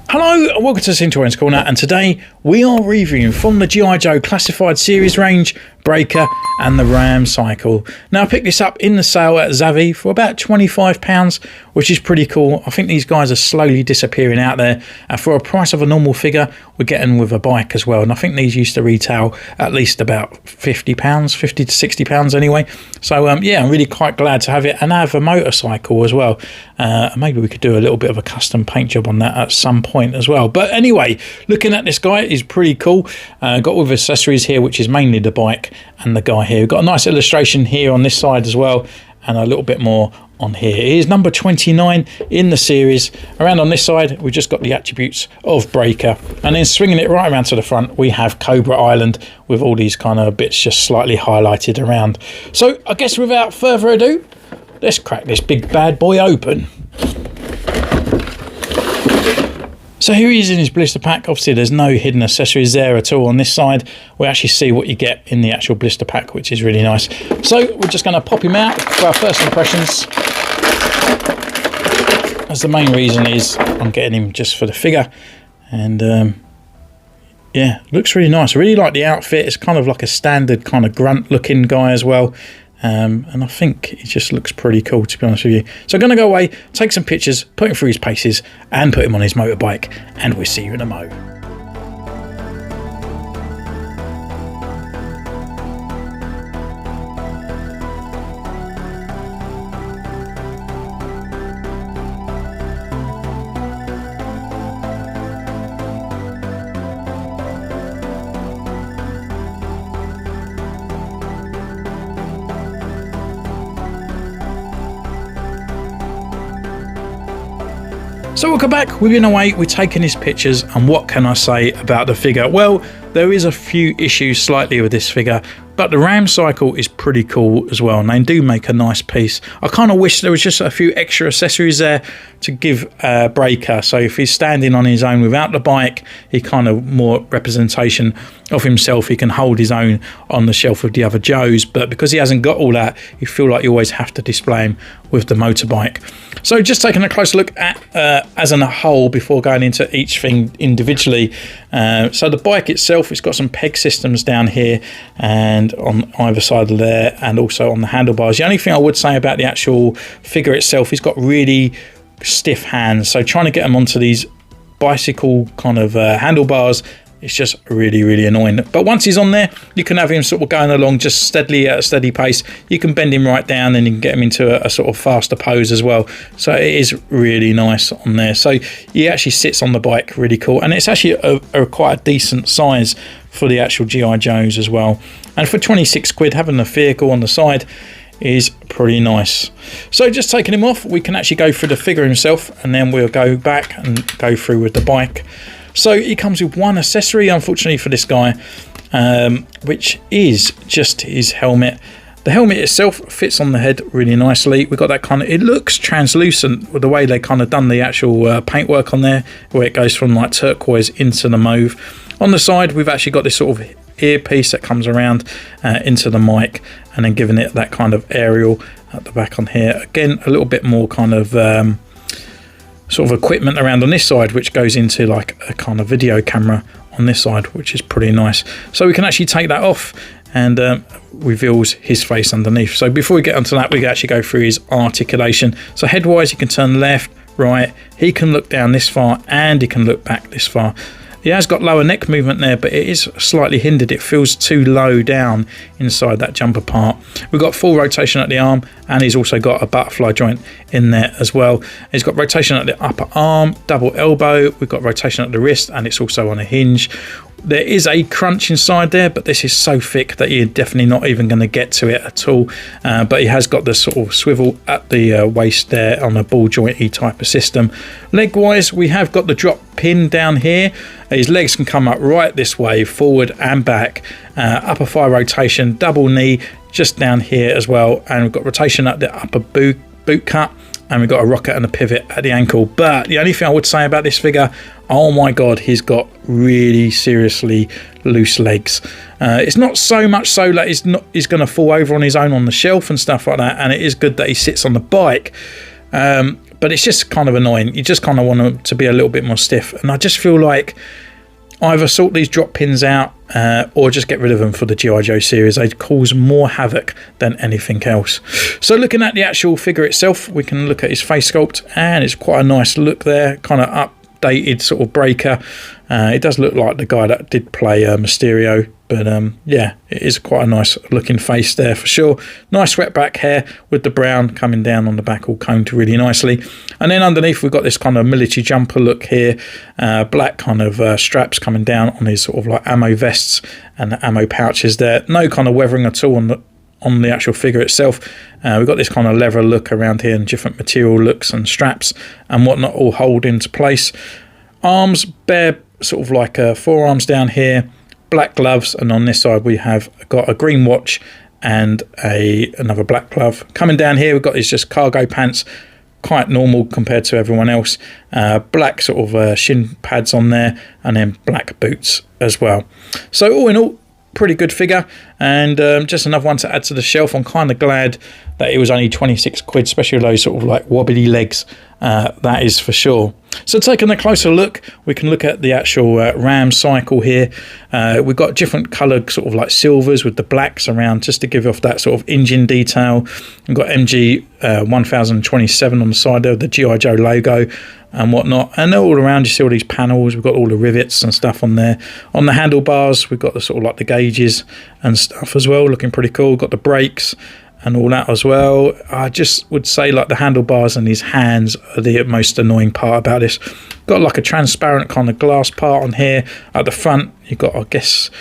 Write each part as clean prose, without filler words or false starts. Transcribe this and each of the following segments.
Hello and welcome to Centurion's Corner, and today we are reviewing from the G.I. Joe Classified Series range, Breaker and the Ram Cycle. Now I picked this up in the sale at Zavvi for about £25, which is pretty cool. I think these guys are slowly disappearing out there, and for a price of a normal figure we're getting with a bike as well, and I think these used to retail at least about £50, £50 to £60 anyway. So yeah, I'm really quite glad to have it, and have a motorcycle as well. Maybe we could do a little bit of a custom paint job on that at some point as well. But anyway, looking at this guy is pretty cool. Got with accessories here, which is mainly the bike and the guy here. We've got a nice illustration here on this side as well, and a little bit more on here. It is number 29 in the series. Around on this side we've just got the attributes of Breaker, and then swinging it right around to the front we have Cobra Island with all these kind of bits just slightly highlighted around. So I guess without further ado, let's crack this big bad boy open. So here he is in his blister pack. Obviously there's no hidden accessories there at all on this side. We actually see what you get in the actual blister pack, which is really nice. So we're just going to pop him out for our first impressions, as the main reason is I'm getting him just for the figure. And yeah, looks really nice. I really like the outfit. It's kind of like a standard kind of grunt looking guy as well. And I think it just looks pretty cool, to be honest with you. So I'm going to go away, take some pictures, put him through his paces and put him on his motorbike, and we'll see you in a mo. So welcome back, we've been away, we've taken his pictures, and what can I say about the figure? Well, there is a few issues slightly with this figure, but the Ram Cycle is pretty cool as well, and they do make a nice piece. I kind of wish there was just a few extra accessories there to give Breaker, so if he's standing on his own without the bike, he kind of more representation of himself. He can hold his own on the shelf with the other Joes, but because he hasn't got all that, you feel like you always have to display him with the motorbike. So just taking a close look at as a whole before going into each thing individually. So the bike itself, it's got some peg systems down here and on either side of there, and also on the handlebars. The only thing I would say about the actual figure itself, he's got really stiff hands, so trying to get them onto these bicycle kind of handlebars, it's just really annoying. But once he's on there, you can have him sort of going along just steadily at a steady pace. You can bend him right down and you can get him into a sort of faster pose as well. So it is really nice on there. So he actually sits on the bike really cool, and it's actually a quite a decent size for the actual G.I. Joes as well. And for 26 quid, having the vehicle on the side is pretty nice. So just taking him off, we can actually go through the figure himself, and then we'll go back and go through with the bike. So he comes with one accessory, unfortunately for this guy, which is just his helmet. The helmet itself fits on the head really nicely. We've got that kind of, it looks translucent with the way they kind of done the actual paintwork on there, where it goes from like turquoise into the mauve. On the side, we've actually got this sort of earpiece that comes around into the mic, and then giving it that kind of aerial at the back on here. Again, a little bit more kind of sort of equipment around on this side, which goes into like a kind of video camera on this side, which is pretty nice. So we can actually take that off, and reveals his face underneath. So before we get onto that, we can actually go through his articulation. So head-wise, he can turn left, right, he can look down this far, and he can look back this far. He has got lower neck movement there, but it is slightly hindered. It feels too low down inside that jumper part. We've got full rotation at the arm, and he's also got a butterfly joint in there as well. He's got rotation at the upper arm, double elbow. We've got rotation at the wrist, and it's also on a hinge. There is a crunch inside there, but this is so thick that you're definitely not even going to get to it at all. But he has got the sort of swivel at the waist there on a ball jointy type of system. Leg wise, we have got the drop pin down here. His legs can come up right this way, forward and back. Upper thigh rotation, double knee just down here as well, and we've got rotation at the upper boot cut, and we've got a rocket and a pivot at the ankle. But the only thing I would say about this figure, oh my god, he's got really seriously loose legs. It's not so much so that he's going to fall over on his own on the shelf and stuff like that, and it is good that he sits on the bike. But but it's just kind of annoying. You just kind of want them to be a little bit more stiff, and I just feel like either sort these drop pins out or just get rid of them for the G.I. Joe series. They cause more havoc than anything else. So looking at the actual figure itself, we can look at his face sculpt, and it's quite a nice look there, kind of updated sort of breaker. It does look like the guy that did play Mysterio, but yeah, it is quite a nice looking face there for sure. Nice swept back hair with the brown coming down on the back, all combed really nicely. And then underneath we've got this kind of military jumper look here, black kind of straps coming down on his sort of like ammo vests and the ammo pouches there. No kind of weathering at all on the actual figure itself. We've got this kind of leather look around here and different material looks and straps and whatnot all hold into place. Arms, bare sort of like forearms down here, black gloves, and on this side we have got a green watch and another black glove. Coming down here we've got these just cargo pants, quite normal compared to everyone else. Black sort of shin pads on there, and then black boots as well. So all in all, pretty good figure, and just another one to add to the shelf. I'm kind of glad that it was only 26 quid, especially those sort of like wobbly legs, that is for sure. So taking a closer look, we can look at the actual ram cycle here. We've got different coloured sort of like silvers with the blacks around just to give off that sort of engine detail. We've got MG 1027 on the side there, the G.I. Joe logo and whatnot, and all around you see all these panels. We've got all the rivets and stuff on there. On the handlebars we've got the sort of like the gauges and stuff as well, looking pretty cool. Got the brakes and all that as well. I just would say like the handlebars and his hands are the most annoying part about this. Got like a transparent kind of glass part on here at the front. You've got, I guess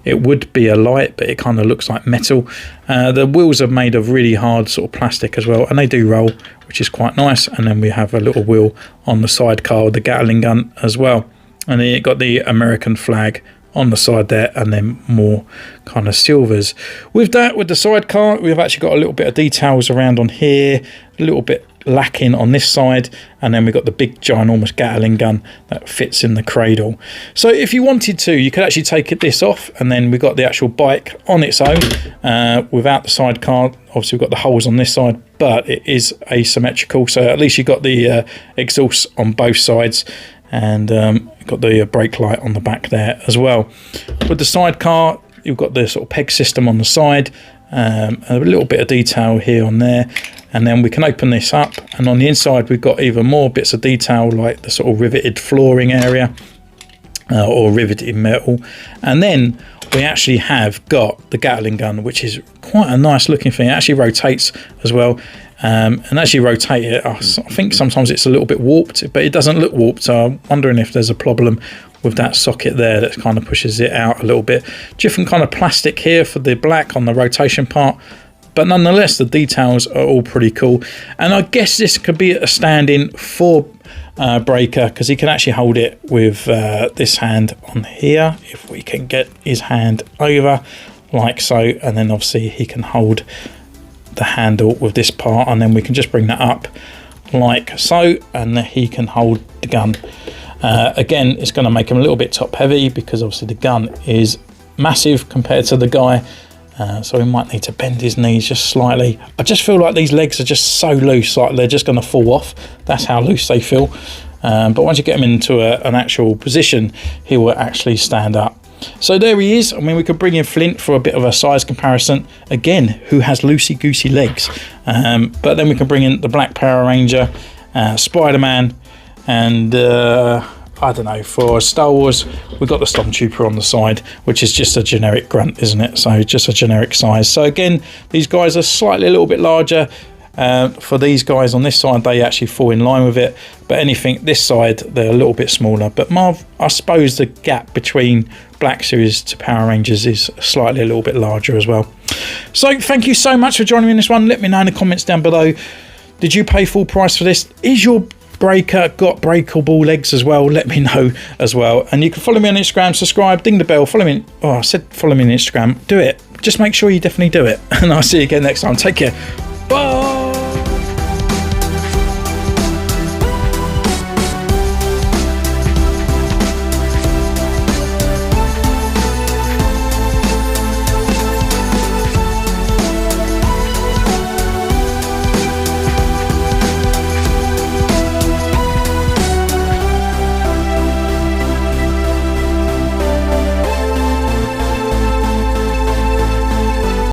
it would be a light, but it kind of looks like metal. The wheels are made of really hard sort of plastic as well, and they do roll, which is quite nice. And then we have a little wheel on the sidecar with the Gatling gun as well, and then you've got the American flag on the side there, and then more kind of silvers. With that, with the sidecar, we've actually got a little bit of details around on here, a little bit lacking on this side, and then we've got the big ginormous Gatling gun that fits in the cradle. So if you wanted to, you could actually take this off, and then we've got the actual bike on its own without the sidecar. Obviously we've got the holes on this side, but it is asymmetrical, so at least you've got the exhaust on both sides, and got the brake light on the back there as well. With the sidecar, you've got the sort of peg system on the side, a little bit of detail here on there, and then we can open this up, and on the inside we've got even more bits of detail like the sort of riveted flooring area or riveted metal. And then we actually have got the Gatling gun, which is quite a nice looking thing. It actually rotates as well. And as you rotate it, I think sometimes it's a little bit warped, but it doesn't look warped, so I'm wondering if there's a problem with that socket there that kind of pushes it out a little bit. Different kind of plastic here for the black on the rotation part, but nonetheless the details are all pretty cool. And I guess this could be a stand-in for breaker, because he can actually hold it with this hand on here, if we can get his hand over like so, and then obviously he can hold the handle with this part, and then we can just bring that up like so, and he can hold the gun. Again, it's going to make him a little bit top heavy because obviously the gun is massive compared to the guy, so we might need to bend his knees just slightly. I just feel like these legs are just so loose, like they're just going to fall off. That's how loose they feel, but once you get him into an actual position, he will actually stand up. So there he is. I mean, we could bring in Flint for a bit of a size comparison, again, who has loosey-goosey legs, but then we can bring in the Black Power Ranger, Spider-Man, and I don't know, for Star Wars we've got the Stormtrooper on the side, which is just a generic grunt, isn't it? So just a generic size. So again, these guys are slightly a little bit larger. For these guys on this side, they actually fall in line with it, but anything this side, they're a little bit smaller. But Marv, I suppose the gap between Black Series to Power Rangers is slightly a little bit larger as well. So thank you so much for joining me in this one. Let me know in the comments down below, did you pay full price for this? Is your breaker got breakable legs as well? Let me know as well. And you can follow me on Instagram, subscribe, ding the bell, follow me. Oh, I said follow me on Instagram. Do it. Just make sure you definitely do it. And I'll see you again next time. Take care. Bye.